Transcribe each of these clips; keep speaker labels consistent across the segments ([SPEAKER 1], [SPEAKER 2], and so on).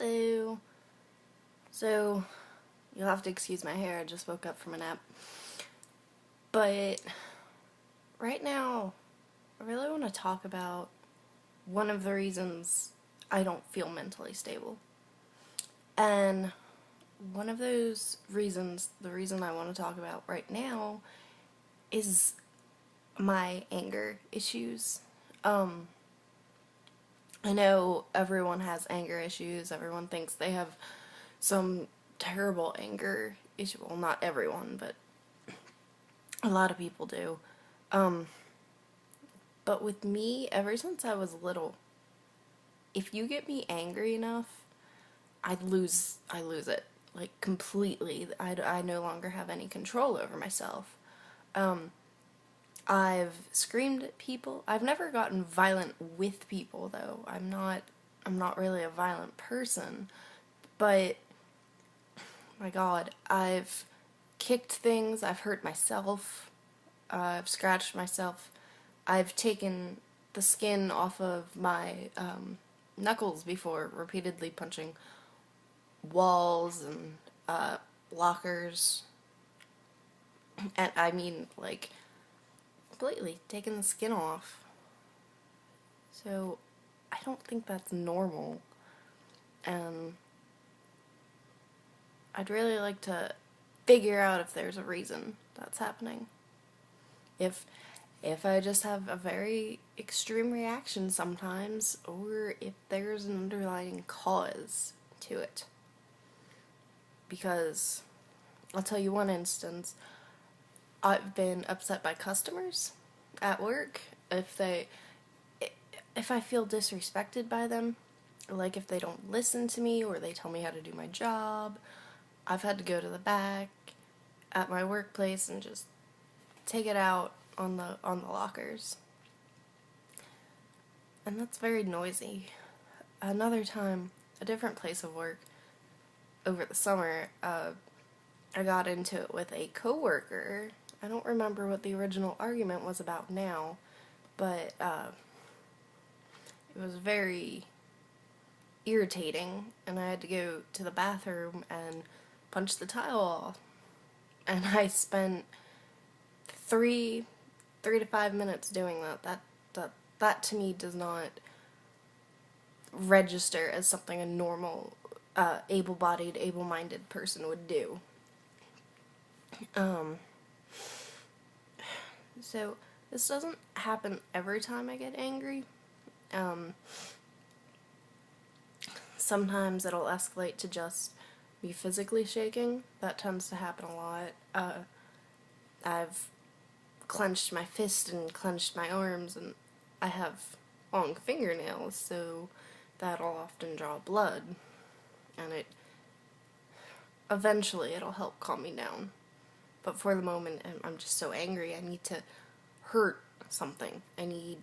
[SPEAKER 1] Hello. So, you'll have to excuse my hair, I just woke up from a nap. But, right now, I really want to talk about one of the reasons I don't feel mentally stable. And one of those reasons, the reason I want to talk about right now, is my anger issues. I know everyone has anger issues, everyone thinks they have some terrible anger issue. Well, not everyone, but a lot of people do. But with me, ever since I was little, if you get me angry enough, I lose it. Like, completely. I no longer have any control over myself. I've screamed at people. I've never gotten violent with people, though. I'm not really a violent person. But, my God, I've kicked things, I've hurt myself, I've scratched myself, I've taken the skin off of my knuckles before, repeatedly punching walls and lockers, and I mean, like, completely taking the skin off. So, I don't think that's normal, and I'd really like to figure out if there's a reason that's happening. If I just have a very extreme reaction sometimes, or if there's an underlying cause to it. Because, I'll tell you one instance, I've been upset by customers at work if I feel disrespected by them, like if they don't listen to me or they tell me how to do my job. I've had to go to the back at my workplace and just take it out on the lockers. And that's very noisy. Another time, a different place of work, over the summer, I got into it with a coworker. I don't remember what the original argument was about now, but it was very irritating, and I had to go to the bathroom and punch the tile off. And I spent 3 to 5 minutes doing that. That to me does not register as something a normal, able-bodied, able-minded person would do. So this doesn't happen every time I get angry. Sometimes it'll escalate to just me physically shaking. That tends to happen a lot. I've clenched my fist and clenched my arms, and I have long fingernails, so that'll often draw blood, and eventually it'll help calm me down. But for the moment, I'm just so angry, I need to hurt something. I need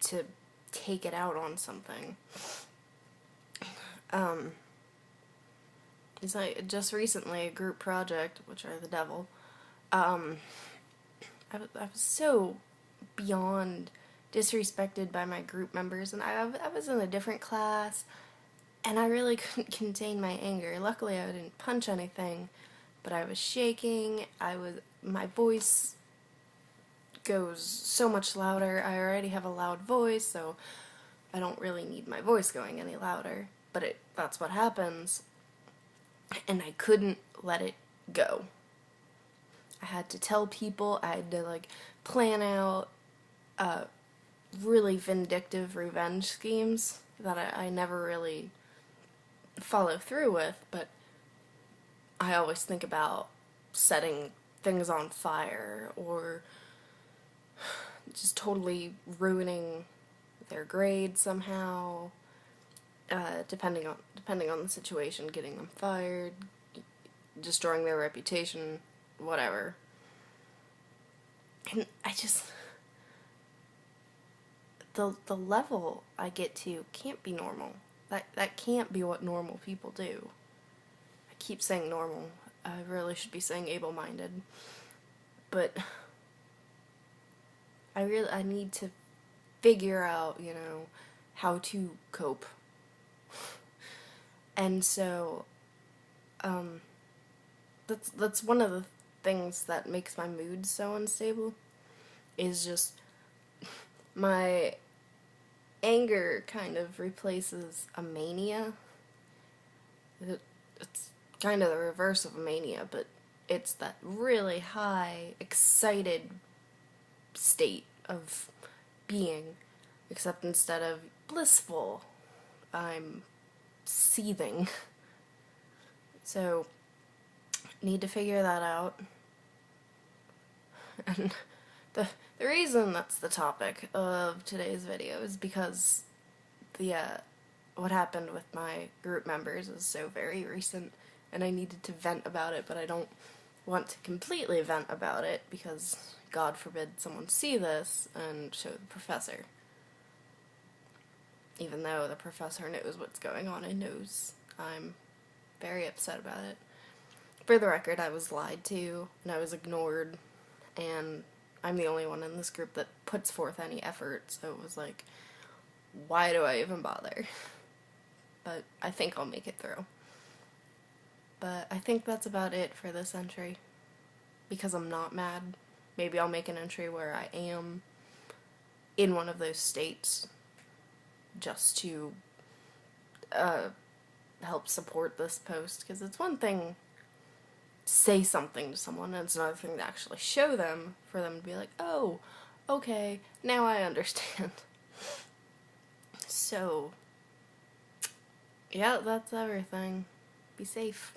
[SPEAKER 1] to take it out on something. It's like, just recently, a group project, which are the devil, I was so beyond disrespected by my group members, and I was in a different class, and I really couldn't contain my anger. Luckily, I didn't punch anything, but I was shaking. My voice goes so much louder. I already have a loud voice, so I don't really need my voice going any louder, but that's what happens, and I couldn't let it go. I had to tell people, I had to, like, plan out really vindictive revenge schemes that I never really follow through with, but I always think about setting things on fire or just totally ruining their grade somehow, depending on the situation, getting them fired, destroying their reputation, whatever. And I just, the level I get to can't be normal. That can't be what normal people do. I keep saying normal. I really should be saying able-minded. But I need to figure out, how to cope. And so, that's one of the things that makes my mood so unstable, is just my anger kind of replaces a mania. It's kind of the reverse of a mania, but it's that really high, excited state of being, except instead of blissful, I'm seething. So, need to figure that out. And the reason that's the topic of today's video is because the what happened with my group members is so very recent, and I needed to vent about it, but I don't want to completely vent about it because God forbid someone see this and show the professor. Even though the professor knows what's going on and knows I'm very upset about it. For the record, I was lied to and I was ignored, and I'm the only one in this group that puts forth any effort, so it was like, why do I even bother? But I think I'll make it through. But I think that's about it for this entry, because I'm not mad. Maybe I'll make an entry where I am in one of those states, just to help support this post, because it's one thing to say something to someone, and it's another thing to actually show them, for them to be like, oh, okay, now I understand. So, yeah, that's everything. Be safe.